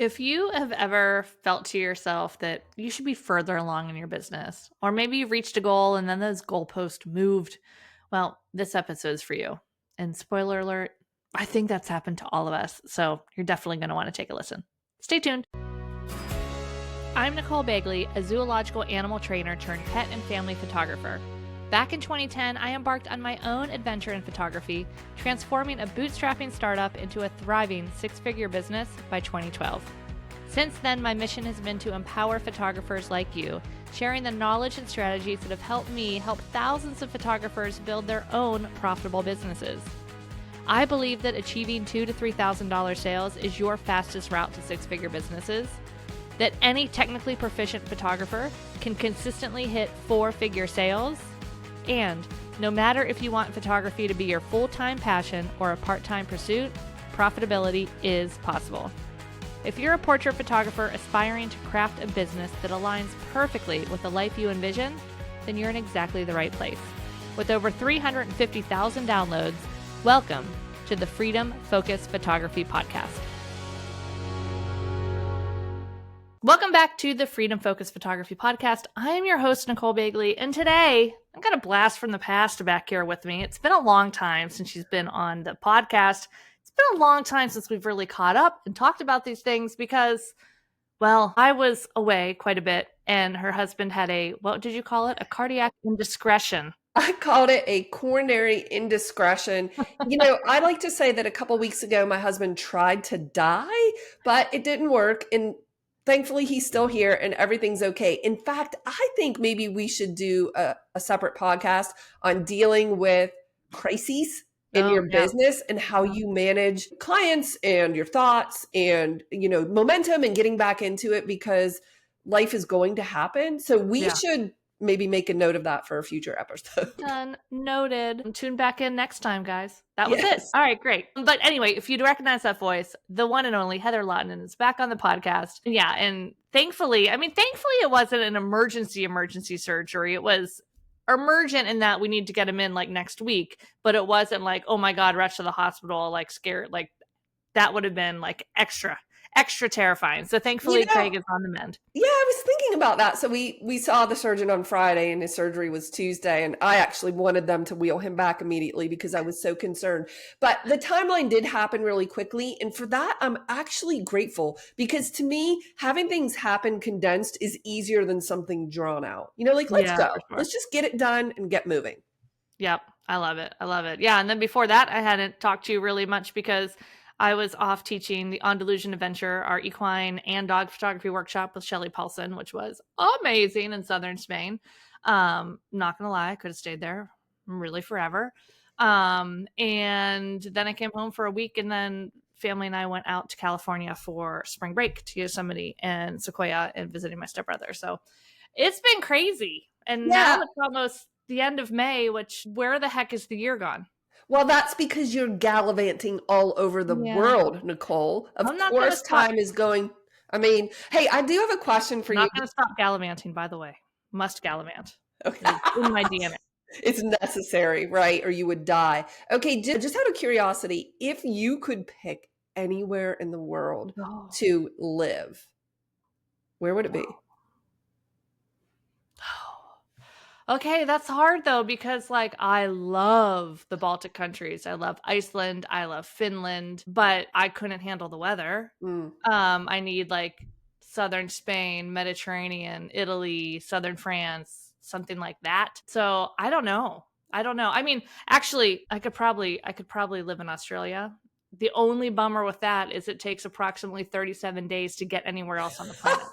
If you have ever felt to yourself that you should be further along in your business, or maybe you've reached a goal and then those goalposts moved, well, this episode is for you. And spoiler alert, I think that's happened to all of us. So you're definitely going to want to take a listen. Stay tuned. I'm Nicole Begley, a zoological animal trainer turned pet and family photographer. Back in 2010, I embarked on my own adventure in photography, transforming a bootstrapping startup into a thriving six-figure business by 2012. Since then, my mission has been to empower photographers like you, sharing the knowledge and strategies that have helped me help thousands of photographers build their own profitable businesses. I believe that achieving $2,000 to $3,000 sales is your fastest route to six-figure businesses, that any technically proficient photographer can consistently hit four-figure sales, and no matter if you want photography to be your full-time passion or a part-time pursuit, profitability is possible. If you're a portrait photographer aspiring to craft a business that aligns perfectly with the life you envision, then you're in exactly the right place. With over 350,000 downloads, welcome to the Freedom Focus Photography Podcast. Welcome back to the Freedom Focus Photography Podcast. I am your host, Nicole Begley, and today I've got a blast from the past back here with me. It's been a long time since she's been on the podcast. It's been a long time since we've really caught up and talked about these things because, well, I was away quite a bit, and her husband had what did you call it? A cardiac indiscretion. I called it a coronary indiscretion. I like to say that a couple weeks ago, my husband tried to die, but it didn't work. And thankfully, he's still here and everything's okay. In fact, I think maybe we should do a separate podcast on dealing with crises in your business and how you manage clients and your thoughts and, momentum and getting back into it because life is going to happen. So we should maybe make a note of that for a future episode. Done. Noted. Tune back in next time, guys. That was it. All right, great. But anyway, if you'd recognize that voice, the one and only Heather Lahtinen is back on the podcast. Yeah, and thankfully it wasn't an emergency surgery. It was emergent in that we need to get him in like next week, but it wasn't like, oh my God, rush to the hospital, like scared. Like that would have been like extra terrifying. So thankfully Craig is on the mend. Yeah, I was thinking about that. So we saw the surgeon on Friday and his surgery was Tuesday. And I actually wanted them to wheel him back immediately because I was so concerned. But the timeline did happen really quickly. And for that, I'm actually grateful because to me, having things happen condensed is easier than something drawn out. Let's go. Sure. Let's just get it done and get moving. Yep. I love it. Yeah. And then before that, I hadn't talked to you really much because I was off teaching the On Delusion Adventure, our equine and dog photography workshop with Shelley Paulson, which was amazing in southern Spain. Not gonna lie, I could have stayed there really forever. And then I came home for a week, and then family and I went out to California for spring break to Yosemite and Sequoia and visiting my stepbrother. So it's been crazy. And now it's almost the end of May, which where the heck is the year gone? Well, that's because you're gallivanting all over the world, Nicole. Of course, time is going. Hey, I do have a question for you. I'm not going to stop gallivanting, by the way. Must gallivant. Okay. It's in my DNA. It's necessary, right? Or you would die. Okay, just out of curiosity, if you could pick anywhere in the world to live, where would it be? Okay, that's hard though, because I love the Baltic countries. I love Iceland. I love Finland, but I couldn't handle the weather. I need southern Spain, Mediterranean, Italy, southern France, something like that. So I don't know. Actually, I could probably live in Australia. The only bummer with that is it takes approximately 37 days to get anywhere else on the planet.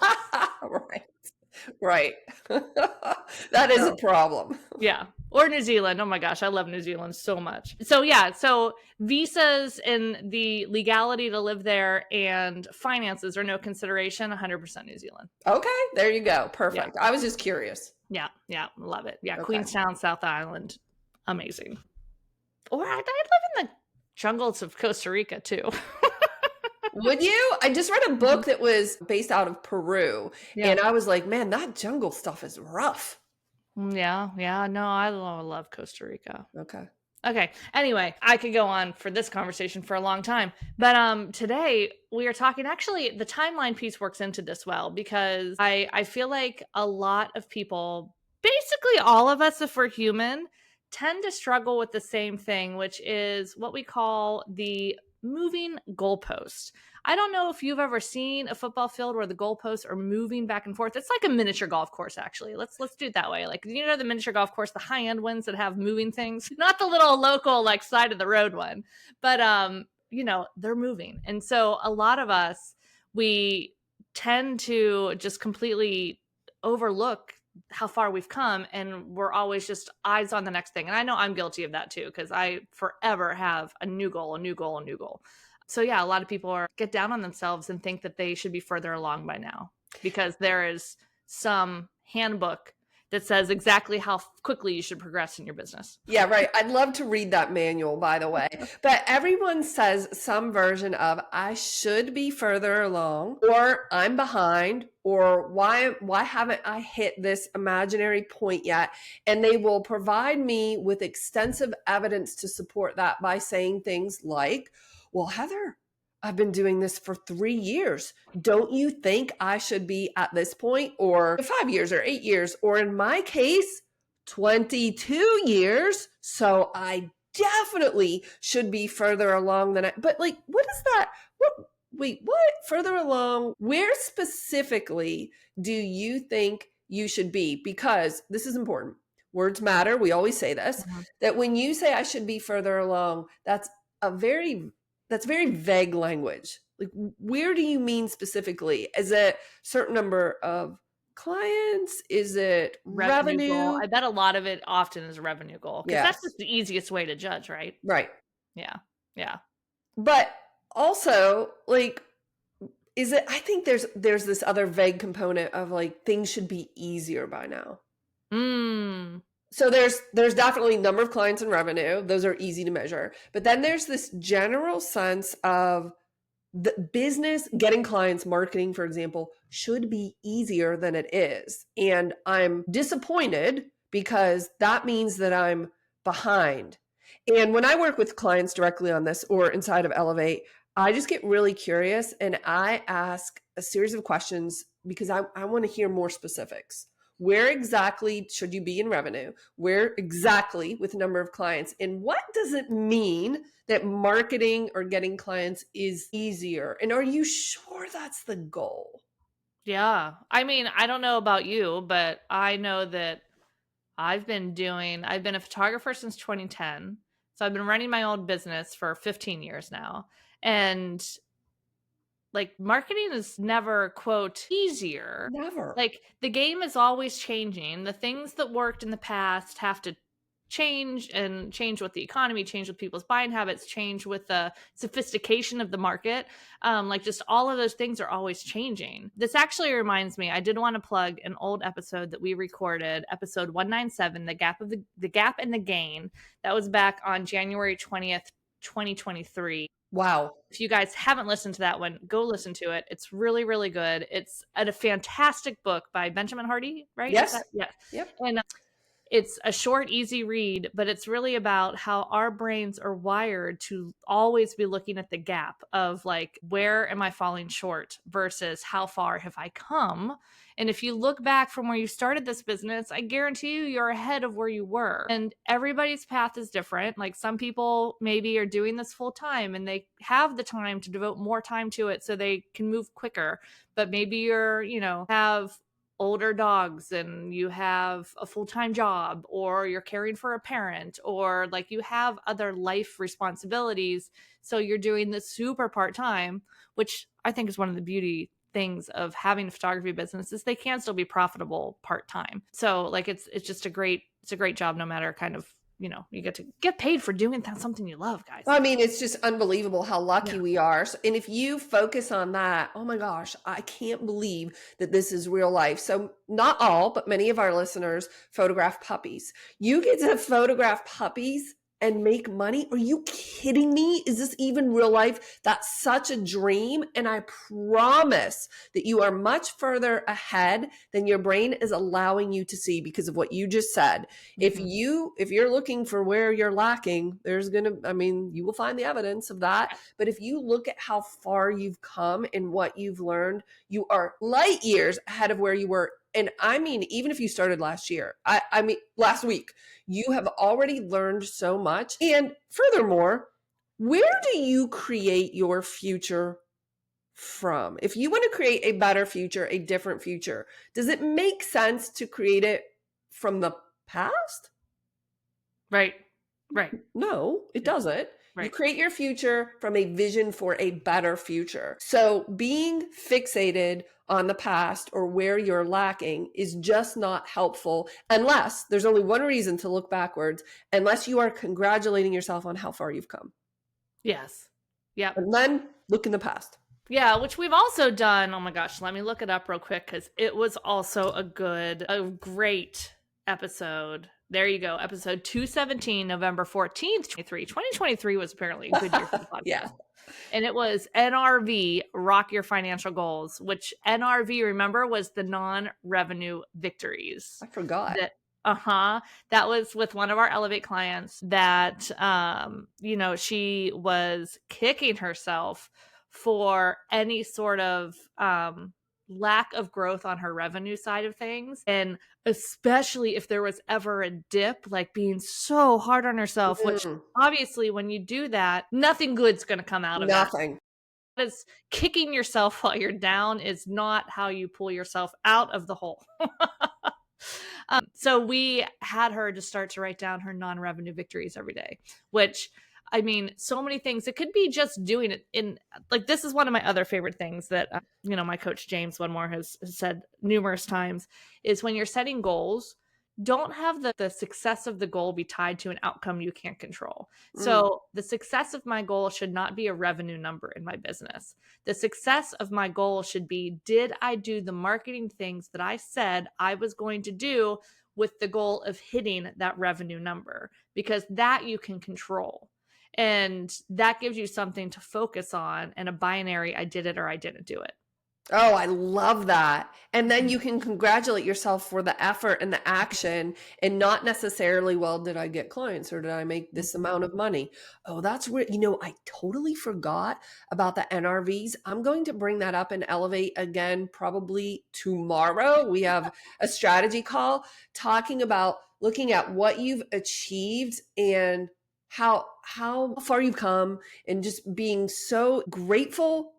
Right. That is a problem. Yeah. Or New Zealand. Oh my gosh, I love New Zealand so much. So yeah, so visas and the legality to live there and finances are no consideration, 100% New Zealand. Okay, there you go. Perfect. Yeah. I was just curious. Yeah, love it. Yeah, okay. Queenstown, South Island, amazing. Or I'd live in the jungles of Costa Rica too. Would you? I just read a book that was based out of Peru, and I was like, man, that jungle stuff is rough. Yeah. No, I love Costa Rica. Okay. Okay. Anyway, I could go on for this conversation for a long time. But today we are talking, actually the timeline piece works into this well, because I feel like a lot of people, basically all of us if we're human, tend to struggle with the same thing, which is what we call the moving goalpost. I don't know if you've ever seen a football field where the goalposts are moving back and forth. It's like a miniature golf course, actually. Let's do it that way. Like, you know, the miniature golf course, the high end ones that have moving things, not the little local like side of the road one, but you know, they're moving. And so a lot of us, we tend to just completely overlook how far we've come, and we're always just eyes on the next thing. And I know I'm guilty of that too, because I forever have a new goal, a new goal, a new goal. So yeah, a lot of people get down on themselves and think that they should be further along by now because there is some handbook that says exactly how quickly you should progress in your business. Yeah, right. I'd love to read that manual, by the way. But everyone says some version of I should be further along, or I'm behind, or why haven't I hit this imaginary point yet? And they will provide me with extensive evidence to support that by saying things like, well, Heather, I've been doing this for 3 years. Don't you think I should be at this point, or 5 years, or 8 years, or in my case, 22 years. So I definitely should be further along than but like, what is that? Wait, what? Further along? Where specifically do you think you should be? Because this is important. Words matter. We always say this, Mhm. that when you say I should be further along, a very that's very vague language. Like, where do you mean specifically? Is it a certain number of clients? Is it Revenue goal. revenue? I bet a lot of it often is a revenue goal because that's Yes, just the easiest way to judge, right? right. Yeah. Yeah. But also, like, is it, I think there's this other vague component of like things should be easier by now. Mm. So there's definitely number of clients and revenue. Those are easy to measure. But then there's this general sense of the business, getting clients, marketing, for example, should be easier than it is. And I'm disappointed because that means that I'm behind. And when I work with clients directly on this or inside of Elevate, I just get really curious and I ask a series of questions because I want to hear more specifics. Where exactly should you be in revenue? Where exactly with number of clients? And what does it mean that marketing or getting clients is easier? And are you sure that's the goal? Yeah. I mean, I don't know about you, but I know that I've been a photographer since 2010. So I've been running my own business for 15 years now. And like marketing is never quote easier. Never. Like the game is always changing. The things that worked in the past have to change, and change with the economy, change with people's buying habits, change with the sophistication of the market. Like just all of those things are always changing. This actually reminds me, I did want to plug an old episode that we recorded, episode 197, the gap and the gain. That was back on January 20th, 2023. Wow. If you guys haven't listened to that one, go listen to it. It's really, really good. It's a fantastic book by Benjamin Hardy, right? Is Yes. that, yeah. Yep. And it's a short, easy read, but it's really about how our brains are wired to always be looking at the gap of like, where am I falling short versus how far have I come? And if you look back from where you started this business, I guarantee you're ahead of where you were. And everybody's path is different. Like some people maybe are doing this full time and they have the time to devote more time to it so they can move quicker. But maybe you're, you know, have older dogs and you have a full-time job, or you're caring for a parent, or like you have other life responsibilities, so you're doing this super part-time, which I think is one of the beauty things of having a photography business is they can still be profitable part-time. So like it's just a great job no matter kind of, you know, you get to get paid for doing something you love, guys. I mean, it's just unbelievable how lucky Yeah. we are. And if you focus on that, oh my gosh, I can't believe that this is real life. So, not all, but many of our listeners photograph puppies. You get to photograph puppies and make money? Are you kidding me? Is this even real life? That's such a dream. And I promise that you are much further ahead than your brain is allowing you to see because of what you just said. If Mhm. you're looking for where you're lacking, you will find the evidence of that. But if you look at how far you've come and what you've learned, you are light years ahead of where you were. And I mean, even if you started last year, last week, you have already learned so much. And furthermore, where do you create your future from? If you want to create a better future, a different future, does it make sense to create it from the past? Right. Right. No, it Yeah. doesn't. You Right. create your future from a vision for a better future. So being fixated on the past or where you're lacking is just not helpful unless there's only one reason to look backwards, unless you are congratulating yourself on how far you've come. Yes. Yep. And then look in the past. Yeah, which we've also done. Oh my gosh, let me look it up real quick because it was also a great episode. There you go. Episode 217, November 14th, 2023 was apparently a good year for the Yeah, podcast. And it was NRV, Rock Your Financial Goals, which NRV, remember, was the non-revenue victories. I forgot. That that was with one of our Elevate clients that she was kicking herself for any sort of lack of growth on her revenue side of things, and especially if there was ever a dip, like being so hard on herself, which Mm, obviously when you do that, nothing good's going to come out of that. nothing. Because kicking yourself while you're down is not how you pull yourself out of the hole. So we had her just start to write down her non-revenue victories every day, which, I mean, so many things. It could be just doing it in, like, this is one of my other favorite things that, my coach James Wedmore has said numerous times, is when you're setting goals, don't have the success of the goal be tied to an outcome you can't control. Mm. So the success of my goal should not be a revenue number in my business. The success of my goal should be, did I do the marketing things that I said I was going to do with the goal of hitting that revenue number? Because that you can control. And that gives you something to focus on, and a binary, I did it or I didn't do it. Oh, I love that. And then you can congratulate yourself for the effort and the action and not necessarily, well, did I get clients or did I make this amount of money? Oh, that's where, I totally forgot about the NRVs. I'm going to bring that up and Elevate again, probably tomorrow. We have a strategy call talking about looking at what you've achieved and how far you've come, and just being so grateful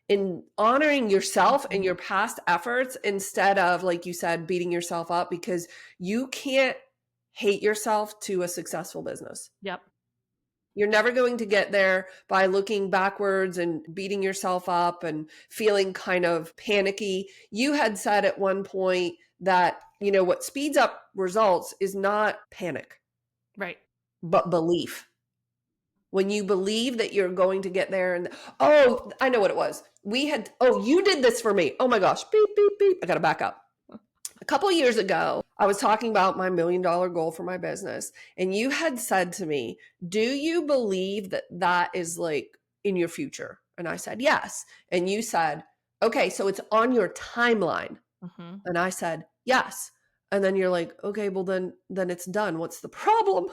in honoring yourself and your past efforts instead of, like you said, beating yourself up, because you can't hate yourself to a successful business. Yep. You're never going to get there by looking backwards and beating yourself up and feeling kind of panicky. You had said at one point that, what speeds up results is not panic, Right. but belief. When you believe that you're going to get there, and oh, I know what it was. You did this for me. Oh my gosh, beep, beep, beep. I got to back up. A couple of years ago, I was talking about my $1 million goal for my business. And you had said to me, do you believe that that is like in your future? And I said, yes. And you said, okay, so it's on your timeline. Mm-hmm. And I said, yes. And then you're like, okay, well then it's done. What's the problem?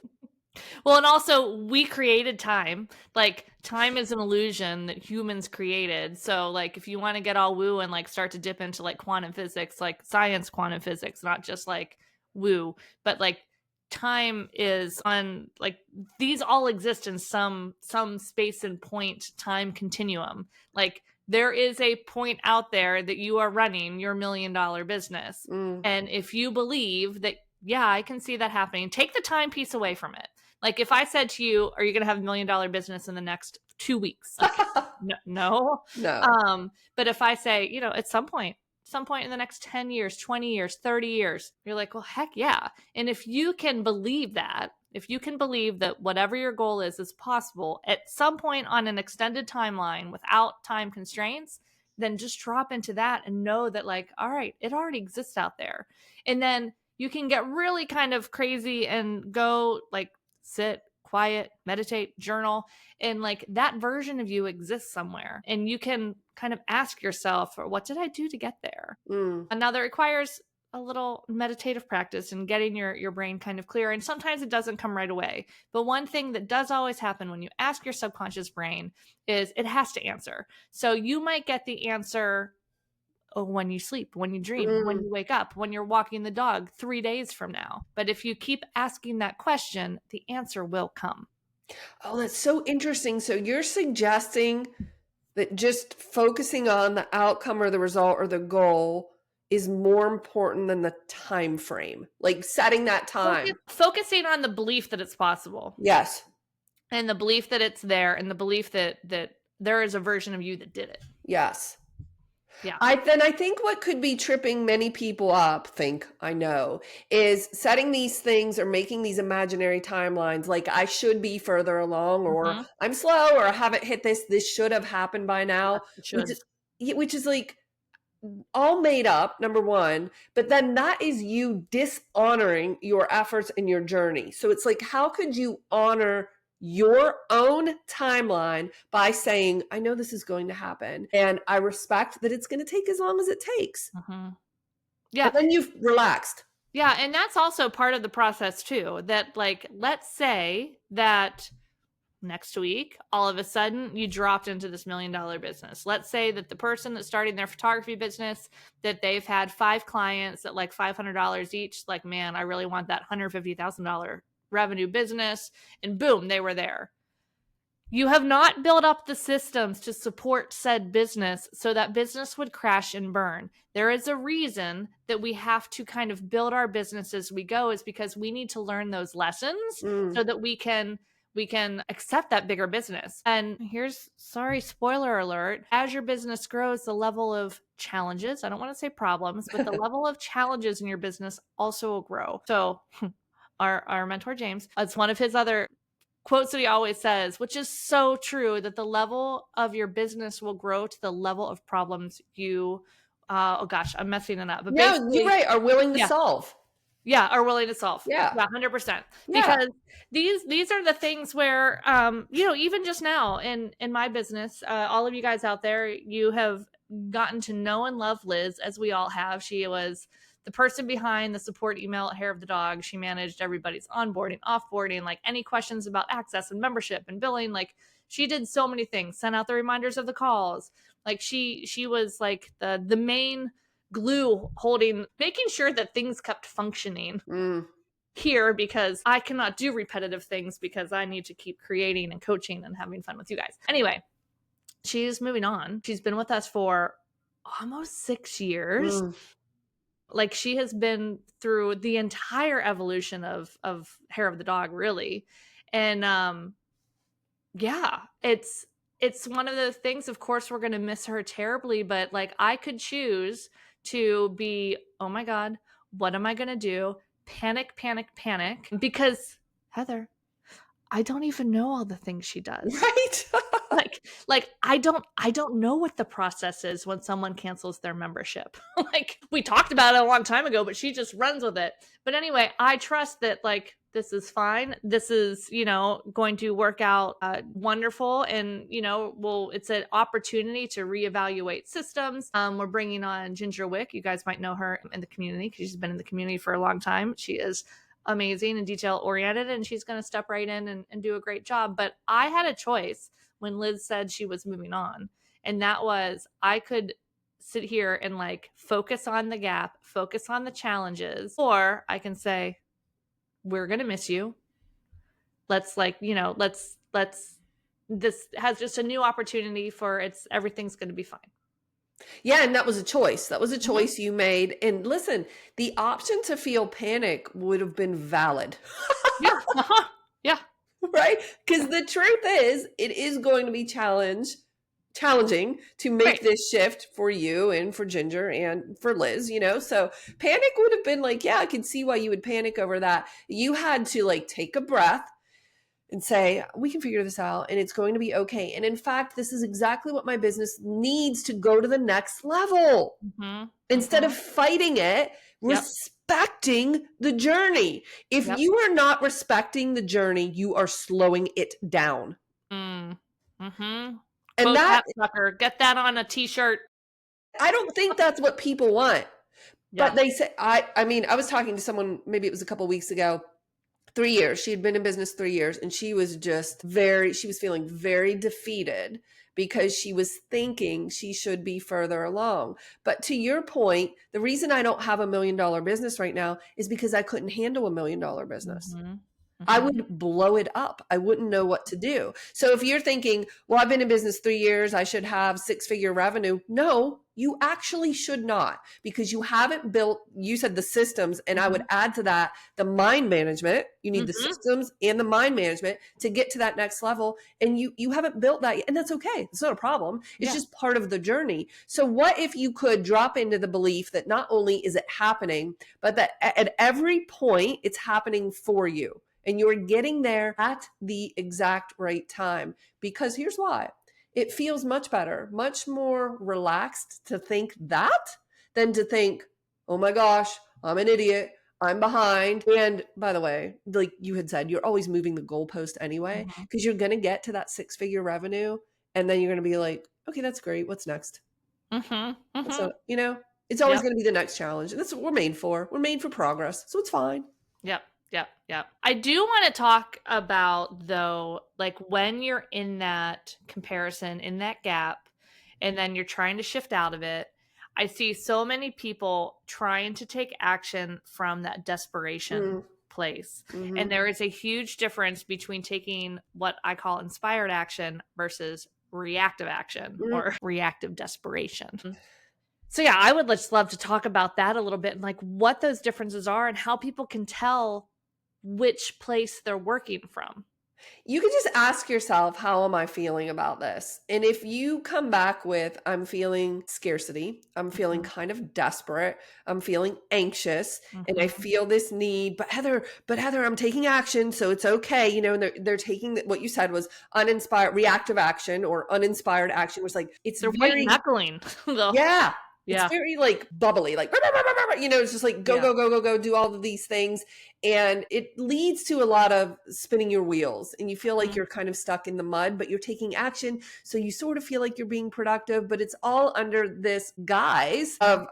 Well, and also we created time. Like, time is an illusion that humans created. So, like, if you want to get all woo and like start to dip into like quantum physics, like science quantum physics, not just like woo, but like time is on, like, these all exist in some space and point time continuum. Like, there is a point out there that you are running your $1 million business. Mm. And if you believe that, yeah, I can see that happening, take the time piece away from it. Like, if I said to you, are you going to have $1 million business in the next 2 weeks? Like, no. No. But if I say, at some point in the next 10 years, 20 years, 30 years, you're like, well, heck yeah. And if you can believe that, whatever your goal is possible at some point on an extended timeline without time constraints, then just drop into that and know that, like, all right, it already exists out there. And then you can get really kind of crazy and go like sit quiet, meditate, journal. And like that version of you exists somewhere. And you can kind of ask yourself, what did I do to get there? Mm. And now that requires a little meditative practice and getting your brain kind of clear. And sometimes it doesn't come right away. But one thing that does always happen when you ask your subconscious brain is it has to answer. So you might get the answer when you sleep, when you dream, when Mm. you wake up, when you're walking the dog 3 days from now. But if you keep asking that question, the answer will come. Oh, that's so interesting. So you're suggesting that just focusing on the outcome or the result or the goal is more important than the time frame, like setting that time. Focusing on the belief that it's possible Yes. and the belief that it's there and the belief that there is a version of you that did it. Yes. Yeah. I think what could be tripping many people up, I know, is setting these things or making these imaginary timelines like I should be further along or Mm-hmm. I'm slow or I haven't hit this should have happened by now, It should. which is like all made up, number one, but then that is you dishonoring your efforts and your journey. So it's like, how could you honor your own timeline by saying, I know this is going to happen and I respect that it's going to take as long as it takes. Mm-hmm. Yeah. And then you've relaxed. Yeah. And that's also part of the process too, that like, let's say that next week, all of a sudden you dropped into this $1 million business. Let's say that the person that's starting their photography business, that they've had 5 clients at like $500 each, like, man, I really want that $150,000 revenue business. And boom, they were there. You have not built up the systems to support said business, so that business would crash and burn. There is a reason that we have to kind of build our business as we go, is because we need to learn those lessons so that we can accept that bigger business. And sorry, spoiler alert, as your business grows, the level of challenges, I don't want to say problems, but the level of challenges in your business also will grow. So our mentor, James, it's one of his other quotes that he always says, which is so true, that the level of your business will grow to the level of problems you, oh gosh, I'm messing it up. But Yeah, you're right. Are willing to solve. Yeah, are willing to solve. Yeah. 100%. Yeah. Because these are the things where, even just now in my business, all of you guys out there, you have gotten to know and love Liz, as we all have. She was the person behind the support email at Hair of the Dog. She managed everybody's onboarding, offboarding, like any questions about access and membership and billing. Like she did so many things, sent out the reminders of the calls. Like she was like the main glue making sure that things kept functioning here, because I cannot do repetitive things because I need to keep creating and coaching and having fun with you guys. Anyway, she's moving on. She's been with us for almost 6 years. Like she has been through the entire evolution of Hair of the Dog, really. And it's one of the things, of course, we're going to miss her terribly, but like I could choose to be, oh my God, what am I going to do? Panic, because Heather, I don't even know all the things she does. Right. like I don't know what the process is when someone cancels their membership. Like we talked about it a long time ago, but she just runs with it. But anyway, I trust that like this is fine. This is, going to work out wonderful. And, it's an opportunity to reevaluate systems. We're bringing on Ginger Wick. You guys might know her in the community because she's been in the community for a long time. She is amazing and detail oriented, and she's going to step right in and do a great job. But I had a choice when Liz said she was moving on. And that was, I could sit here and like focus on the gap, focus on the challenges, or I can say, we're going to miss you. Let's this has just a new opportunity for everything's going to be fine. Yeah. And that was a choice. That was a choice you made. And listen, the option to feel panic would have been valid. Yeah. Yeah. Right? Because the truth is, it is going to be challenging to make this shift for you and for Ginger and for Liz, so panic would have been like, yeah, I can see why you would panic over that. You had to like take a breath, and say, we can figure this out and it's going to be okay. And in fact, this is exactly what my business needs to go to the next level. Mm-hmm. Instead of Mm-hmm. fighting it, Yep. respecting the journey. If Yep. you are not respecting the journey, you are slowing it down. Mm. Mm-hmm. And Quote that, that sucker. Get that on a t-shirt. I don't think that's what people want. Yeah. But they say, I mean, I was talking to someone, maybe it was a couple of weeks ago, 3 years. She had been in business 3 years and she was she was feeling very defeated because she was thinking she should be further along. But to your point, the reason I don't have $1 million business right now is because I couldn't handle $1 million business. Mm-hmm. I Mm-hmm. would blow it up. I wouldn't know what to do. So if you're thinking, well, I've been in business 3 years, I should have six-figure revenue. No, you actually should not, because you haven't built, you said the systems, and I would add to that the mind management. You need the Mm-hmm. systems and the mind management to get to that next level. And you haven't built that yet. And that's okay. It's not a problem. It's Yeah. just part of the journey. So what if you could drop into the belief that not only is it happening, but that at every point it's happening for you? And you're getting there at the exact right time. Because here's why. It feels much better, much more relaxed to think that than to think, oh my gosh, I'm an idiot, I'm behind. And by the way, like you had said, you're always moving the goalpost anyway, Mm-hmm. because you're going to get to that six-figure revenue. And then you're going to be like, okay, that's great. What's next? Mm-hmm. That's Mm-hmm. not, it's always Yep. going to be the next challenge. And that's what we're made for. We're made for progress. So it's fine. Yep. Yep. Yep. I do want to talk about, though, like when you're in that comparison, in that gap, and then you're trying to shift out of it. I see so many people trying to take action from that desperation place. And Mm-hmm. there is a huge difference between taking what I call inspired action versus reactive action Mm-hmm. or reactive desperation. So yeah, I would just love to talk about that a little bit and like what those differences are and how people can tell which place they're working from. You can just ask yourself, how am I feeling about this? And if you come back with, I'm feeling scarcity, I'm feeling kind of desperate, I'm feeling anxious, and I Mm-hmm. feel this need, but Heather, I'm taking action, so it's okay. And they're taking what you said was uninspired, reactive action or uninspired action, was like, it's They're white very, knuckling though. yeah. It's Yeah. very like bubbly, like, it's just like go, Yeah. go, go, go, go, do all of these things. And it leads to a lot of spinning your wheels and you feel like you're kind of stuck in the mud, but you're taking action. So you sort of feel like you're being productive, but it's all under this guise of,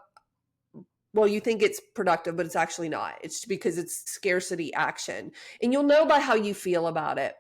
well, you think it's productive, but it's actually not. It's because it's scarcity action. And you'll know by how you feel about it.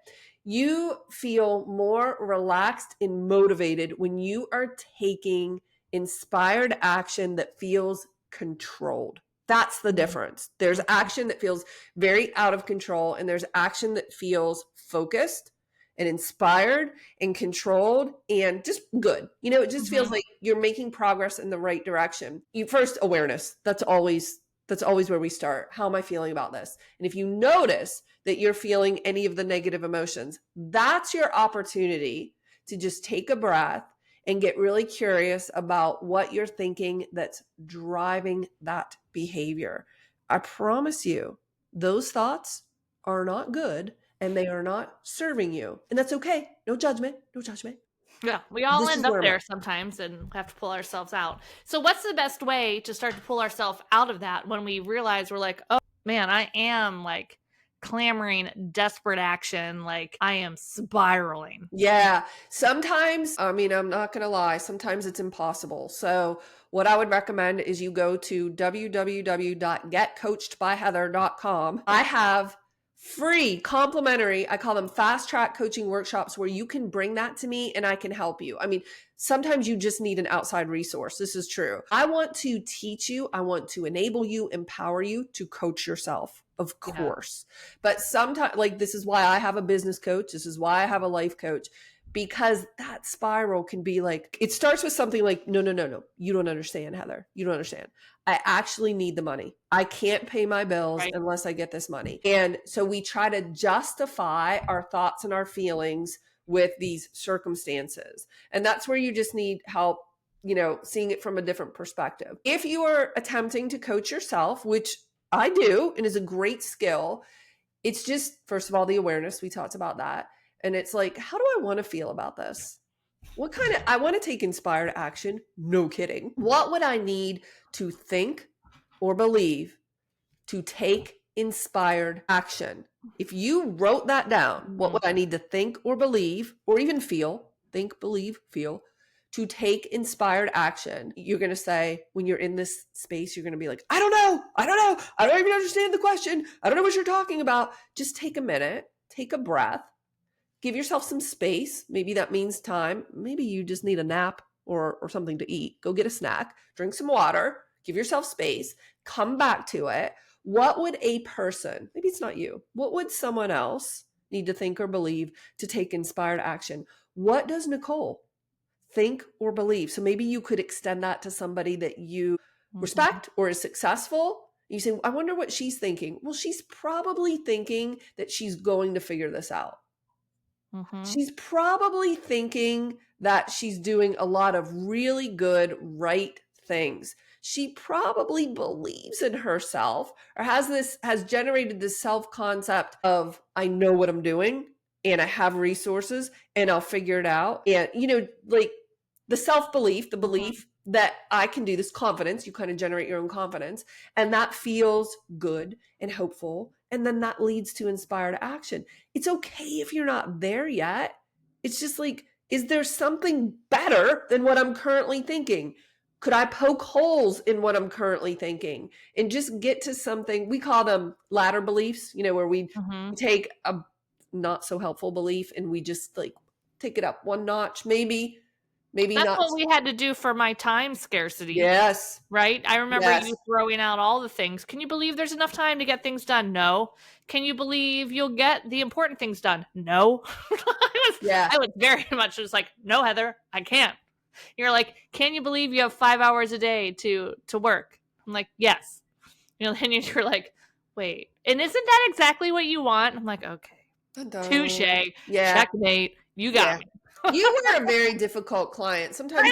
You feel more relaxed and motivated when you are taking inspired action that feels controlled. That's the difference. There's action that feels very out of control, and there's action that feels focused and inspired and controlled and just good. It just feels like you're making progress in the right direction. First, awareness. That's always where we start. How am I feeling about this? And if you notice that you're feeling any of the negative emotions, that's your opportunity to just take a breath and get really curious about what you're thinking that's driving that behavior. I promise you, those thoughts are not good and they are not serving you. And that's okay. No judgment, no judgment. Yeah, we all This end is up where I'm there at. sometimes and have to pull ourselves out. So what's the best way to start to pull ourselves out of that when we realize we're like, oh man, I am like clamoring desperate action, like I am spiraling. Yeah. Sometimes, I mean, I'm not going to lie, sometimes it's impossible. So, what I would recommend is you go to www.getcoachedbyheather.com. I have free, complimentary, I call them fast track coaching workshops where you can bring that to me and I can help you. I mean, sometimes you just need an outside resource. This is true. I want to teach you, I want to enable you, empower you to coach yourself, of course. But sometimes, like, this is why I have a business coach. This is why I have a life coach, because that spiral can be like, it starts with something like, no, no, no, no. You don't understand, Heather. You don't understand. I actually need the money. I can't pay my bills Right. unless I get this money. And so we try to justify our thoughts and our feelings with these circumstances. And that's where you just need help, seeing it from a different perspective. If you are attempting to coach yourself, which I do, and is a great skill, It's just, first of all, the awareness. We talked about that. And it's like, how do I want to feel about this? What kind of, I want to take inspired action. No kidding. What would I need to think or believe to take inspired action? If you wrote that down, what would I need to think or believe, or even feel, think, believe, feel, to take inspired action? You're going to say, when you're in this space, you're going to be like, I don't know. I don't know. I don't even understand the question. I don't know what you're talking about. Just take a minute, take a breath, give yourself some space. Maybe that means time. Maybe you just need a nap or something to eat. Go get a snack, drink some water, give yourself space, come back to it. What would a person, maybe it's not you, what would someone else need to think or believe to take inspired action? What does Nicole think or believe? So maybe you could extend that to somebody that you respect or is successful. You say, I wonder what she's thinking. Well, she's probably thinking that she's going to figure this out. She's probably thinking that she's doing a lot of really good, right things. She probably believes in herself or has generated this self-concept of, I know what I'm doing and I have resources and I'll figure it out. And, like the self-belief, the belief that I can do this, confidence, you kind of generate your own confidence, and that feels good and hopeful. And then that leads to inspired action. It's okay if you're not there yet. It's just like, is there something better than what I'm currently thinking? Could I poke holes in what I'm currently thinking and just get to something? We call them ladder beliefs, where we take a not so helpful belief and we just like take it up one notch, maybe That's not. what we had to do for my time scarcity. Yes. Right? I remember Yes. you throwing out all the things. Can you believe there's enough time to get things done? No. Can you believe you'll get the important things done? No. I was very much just like, no, Heather, I can't. You're like, can you believe you have 5 hours a day to work? I'm like, yes. And you're like, wait, and isn't that exactly what you want? I'm like, okay. Touche. Yeah. Checkmate. You got me. You were a very difficult client. Sometimes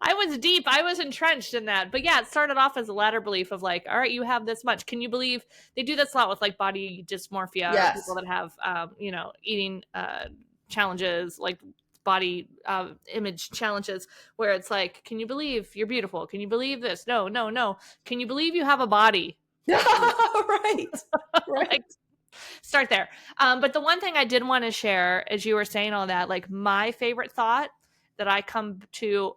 I was deep. I was entrenched in that. But yeah, it started off as a ladder belief of like, all right, you have this much. Can you believe they do this a lot with like body dysmorphia or people that have, eating challenges, like body image challenges, where it's like, can you believe you're beautiful? Can you believe this? No, no, no. Can you believe you have a body? Right. Like, start there. But the one thing I did want to share, as you were saying all that, like my favorite thought that I come to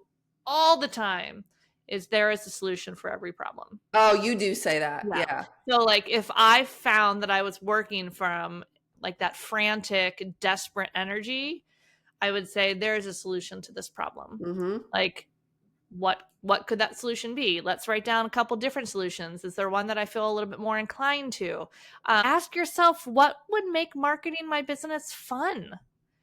all the time is there is a solution for every problem. Oh, you do say that. Yeah. So like if I found that I was working from like that frantic, desperate energy, I would say there is a solution to this problem. Like what could that solution be? Let's write down a couple different solutions. Is there one that I feel a little bit more inclined to? Ask yourself, what would make marketing my business fun?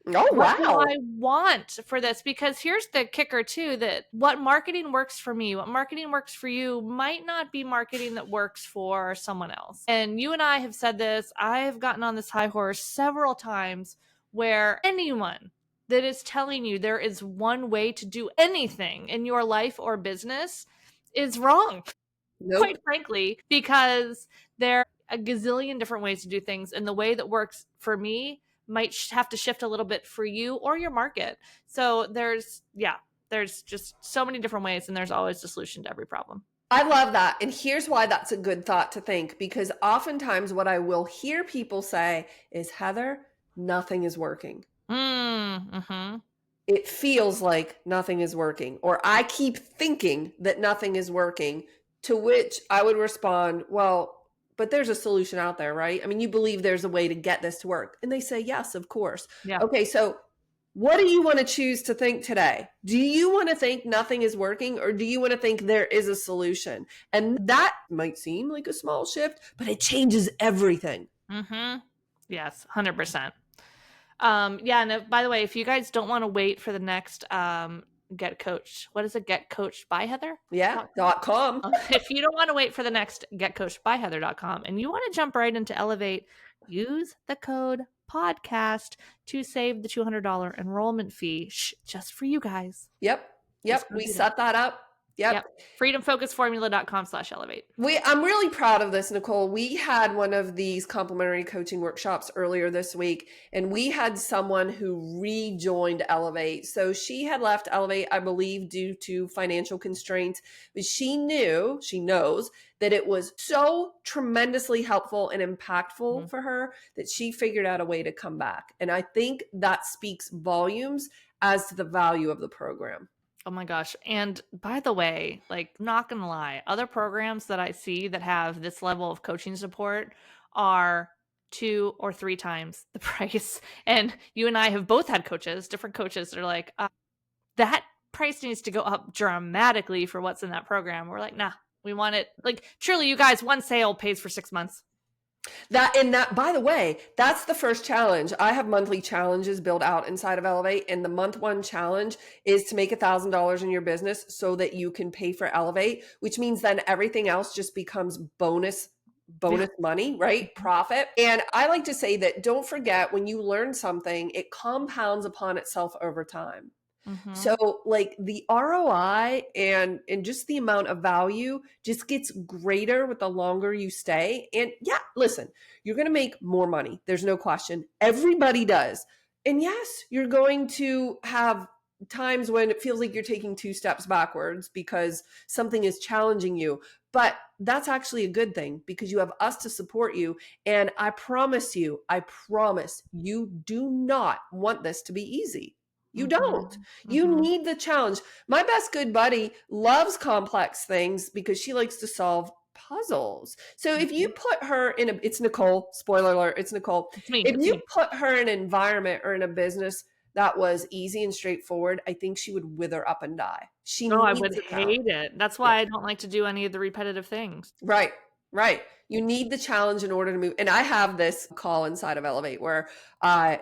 Oh, What do wow. I want for this? Because here's the kicker too, that what marketing works for me, what marketing works for you might not be marketing that works for someone else. And you and I have said this, I have gotten on this high horse several times where anyone that is telling you there is one way to do anything in your life or business is wrong. Nope. Quite frankly, because there are a gazillion different ways to do things, and the way that works for me might have to shift a little bit for you or your market. So there's just so many different ways, and there's always a solution to every problem. I love that. And here's why that's a good thought to think, because oftentimes what I will hear people say is, Heather, nothing is working. It feels like nothing is working, or I keep thinking that nothing is working, to which I would respond, well, but there's a solution out there, right? I mean, you believe there's a way to get this to work. And they say, yes, of course. Yeah. Okay, so what do you want to choose to think today? Do you want to think nothing is working, or do you want to think there is a solution? And that might seem like a small shift, but it changes everything. Yes, 100%. And by the way, if you guys don't want to wait for the next Get Coached, what is it? Get Coached by Heather? Yeah, .com. If you don't want to wait for the next Get Coached by Heather.com and you want to jump right into Elevate, use the code podcast to save the $200 enrollment fee just for you guys. Yep. We set that up Yep. Yep. freedomfocusformula.com/elevate. I'm really proud of this, Nicole. We had one of these complimentary coaching workshops earlier this week, and we had someone who rejoined Elevate. So she had left Elevate, I believe, due to financial constraints, but she knows that it was so tremendously helpful and impactful for her that she figured out a way to come back. And I think that speaks volumes as to the value of the program. Oh my gosh. And by the way, like, not gonna lie, other programs that I see that have this level of coaching support are 2 or 3 times the price. And you and I have both had coaches, different coaches that are like, that price needs to go up dramatically for what's in that program. We're like, nah, we want it. Like, truly, you guys, one sale pays for 6 months. That, by the way, that's the first challenge. I have monthly challenges built out inside of Elevate, and the month one challenge is to make $1,000 in your business so that you can pay for Elevate, which means then everything else just becomes bonus Yeah. money, right? Profit. And I like to say that don't forget, when you learn something, it compounds upon itself over time. Mm-hmm. So like the ROI and just the amount of value just gets greater with the longer you stay. And yeah, listen, you're going to make more money. There's no question. Everybody does. And yes, you're going to have times when it feels like you're taking two steps backwards because something is challenging you. But that's actually a good thing because you have us to support you. And I promise you do not want this to be easy. You don't. Mm-hmm. You Mm-hmm. need the challenge. My best good buddy loves complex things because she likes to solve puzzles. So if you Mm-hmm. put her in it's Nicole, spoiler alert, it's Nicole. It's me. If It's you me. put her in an environment or in a business that was easy and straightforward, I think she would wither up and die. She Oh, I would needs a challenge. hate it. That's Yeah. why I don't like to do any of the repetitive things. Right. Right. You need the challenge in order to move. And I have this call inside of Elevate where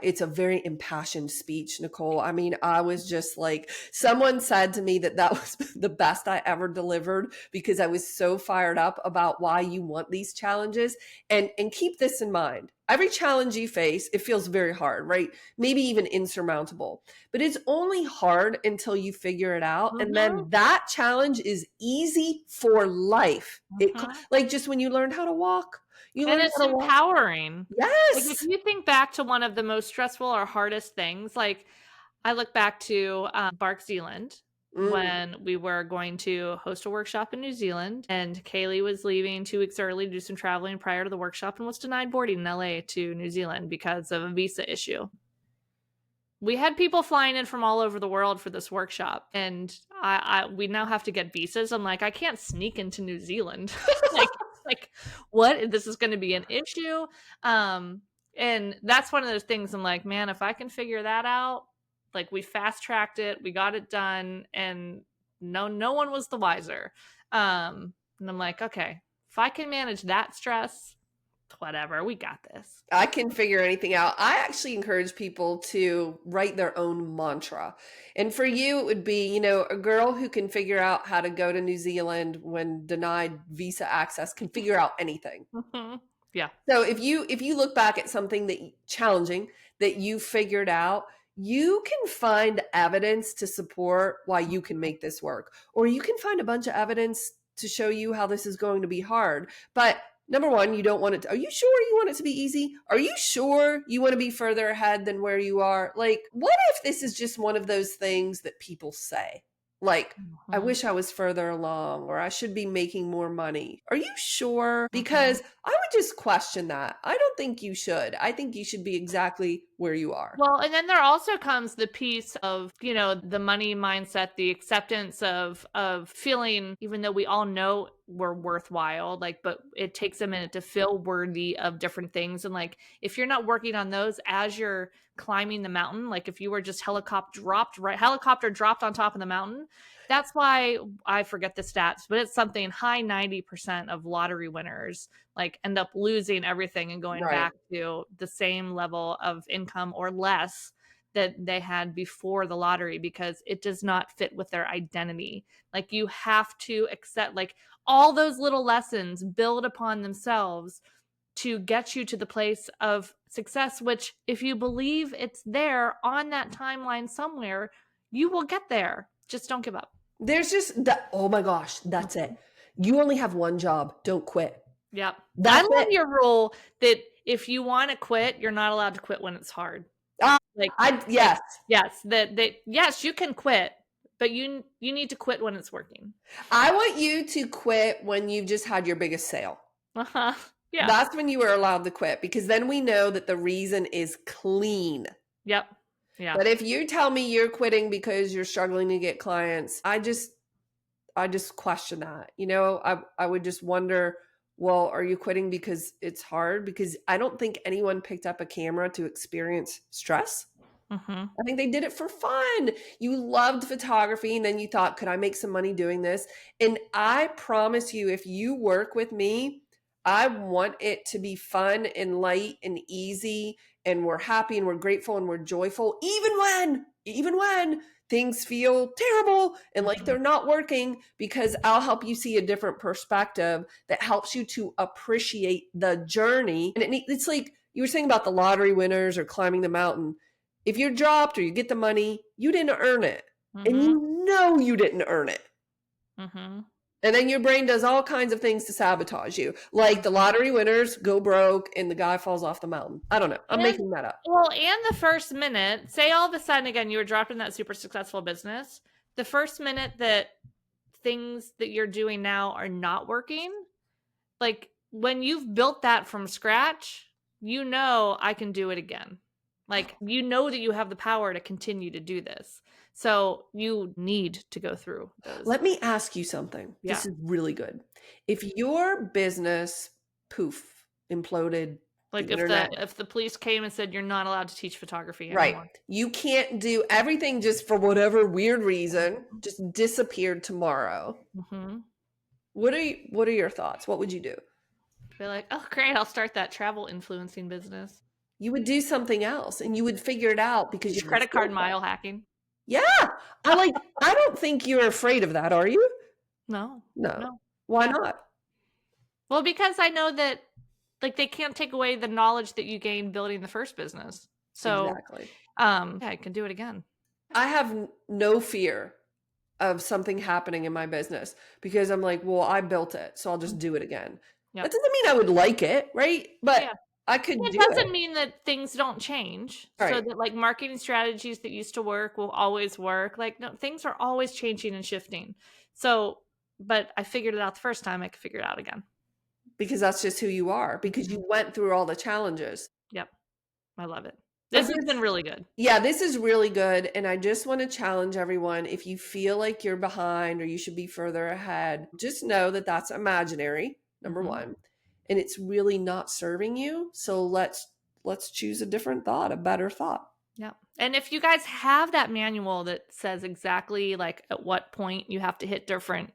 it's a very impassioned speech, Nicole. I mean, I was just like, someone said to me that that was the best I ever delivered because I was so fired up about why you want these challenges. And keep this in mind. Every challenge you face, it feels very hard, right? Maybe even insurmountable, but it's only hard until you figure it out. And Mm-hmm. then that challenge is easy for life. Mm-hmm. Like just when you learned how to walk, you And learned it's how to walk. empowering. Like, if Yes. you think back to one of the most stressful or hardest things, like, I look back to Bark Zealand Mm, when we were going to host a workshop in New Zealand, and Kaylee was leaving 2 weeks early to do some traveling prior to the workshop and was denied boarding in LA to New Zealand because of a visa issue. We had people flying in from all over the world for this workshop, and we now have to get visas. I'm like, I can't sneak into New Zealand. like what? This is going to be an issue. And that's one of those things. I'm like, man, if I can figure that out, like, we fast tracked it, we got it done, and no one was the wiser. And I'm like, okay, if I can manage that stress, whatever, we got this. I can figure anything out. I actually encourage people to write their own mantra. And for you, it would be, a girl who can figure out how to go to New Zealand when denied visa access can figure out anything. Yeah. So if you look back at something that challenging that you figured out, you can find evidence to support why you can make this work. Or you can find a bunch of evidence to show you how this is going to be hard. But number one, you don't want it to, are you sure you want it to be easy? Are you sure you want to be further ahead than where you are? Like, what if this is just one of those things that people say? Like, I Mhm. wish I was further along, or I should be making more money. Are you sure? Mhm. Because I would just question that. I don't think you should. I think you should be exactly where you are. Well, and then there also comes the piece of, the money mindset, the acceptance of feeling, even though we all know we're worthwhile, like, but it takes a minute to feel worthy of different things. And like, if you're not working on those as you're climbing the mountain, like if you were just helicopter dropped on top of the mountain, that's why I forget the stats, but it's something high 90% of lottery winners like end up losing everything and going Right. back to the same level of income or less that they had before the lottery because it does not fit with their identity. Like, you have to accept, like, all those little lessons build upon themselves to get you to the place of success, which, if you believe it's there on that timeline somewhere, you will get there. Just don't give up. There's just that, oh my gosh, that's it. You only have one job. Don't quit. Yep. I That's love it. your rule that if you want to quit, you're not allowed to quit when it's hard. Uh, Like, like yes. yes, that yes, you can quit, but you need to quit when it's working. I want you to quit when you've just had your biggest sale. Uh-huh. Yeah. That's when you are allowed to quit, because then we know that the reason is clean. Yep. Yeah. But if you tell me you're quitting because you're struggling to get clients, I just question that. I would just wonder, well, are you quitting because it's hard? Because I don't think anyone picked up a camera to experience stress. Mm-hmm. I think they did it for fun. You loved photography and then you thought, could I make some money doing this? And I promise you, if you work with me, I want it to be fun and light and easy, and we're happy and we're grateful and we're joyful, even when things feel terrible and like they're not working, because I'll help you see a different perspective that helps you to appreciate the journey. And it's like you were saying about the lottery winners or climbing the mountain. If you're dropped or you get the money, you didn't earn it. And Mm-hmm. you know you didn't earn it. Mm-hmm. And then your brain does all kinds of things to sabotage you. Like the lottery winners go broke and the guy falls off the mountain. I don't know. I'm And making that up. well, and the first minute, say all of a sudden again you were dropped in that super successful business, the first minute that things that you're doing now are not working, like when you've built that from scratch, I can do it again. Like that you have the power to continue to do this. So you need to go through those. Let me ask you something. Yeah. This is really good. If your business poof imploded, Like the internet, if the police came and said you're not allowed to teach photography right? anymore. You can't do everything, just for whatever weird reason, just disappeared tomorrow. Mm-hmm. What are your thoughts? What would you do? Be like, oh great, I'll start that travel influencing business. You would do something else and you would figure it out because you Teach have a credit card skill set. mile hacking. Yeah. I don't think you're afraid of that, are you? No. No. No. Why Yeah. not? Well, because I know that like they can't take away the knowledge that you gained building the first business. So Exactly. yeah, I can do it again. I have no fear of something happening in my business because I'm like, well, I built it, so I'll just do it again. Yep. That doesn't mean I would like it, right? But Yeah. I could It do doesn't it. mean that things don't change. So Right. that like marketing strategies that used to work will always work. Like no, things are always changing and shifting. So, but I figured it out the first time, I could figure it out again. Because that's just who you are, because you went through all the challenges. Yep. I love it. But This has been really good. yeah, this is really good. And I just want to challenge everyone. If you feel like you're behind or you should be further ahead, just know that that's imaginary, number one. And it's really not serving you. So let's choose a different thought, a better thought. Yeah. And if you guys have that manual that says exactly like at what point you have to hit different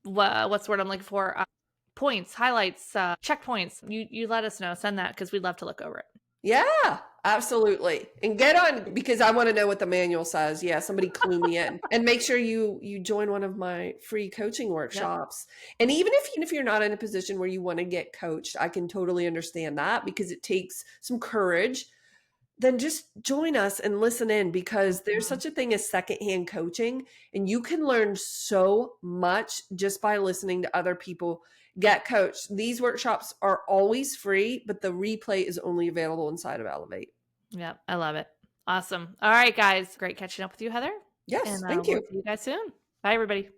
what's the word I'm looking for? Points, highlights, checkpoints, you let us know. Send that because we'd love to look over it. Yeah, absolutely. And get on, because I want to know what the manual says. Yeah, somebody clue me in. And make sure you join one of my free coaching workshops. Yep. And even if you're not in a position where you want to get coached, I can totally understand that, because it takes some courage. Then just join us and listen in, because there's such a thing as secondhand coaching, and you can learn so much just by listening to other people get coached. These workshops are always free, but the replay is only available inside of Elevate. Yeah, I love it. Awesome. All right, guys. Great catching up with you, Heather. Yes, and thank you. We'll see you guys soon. Bye, everybody.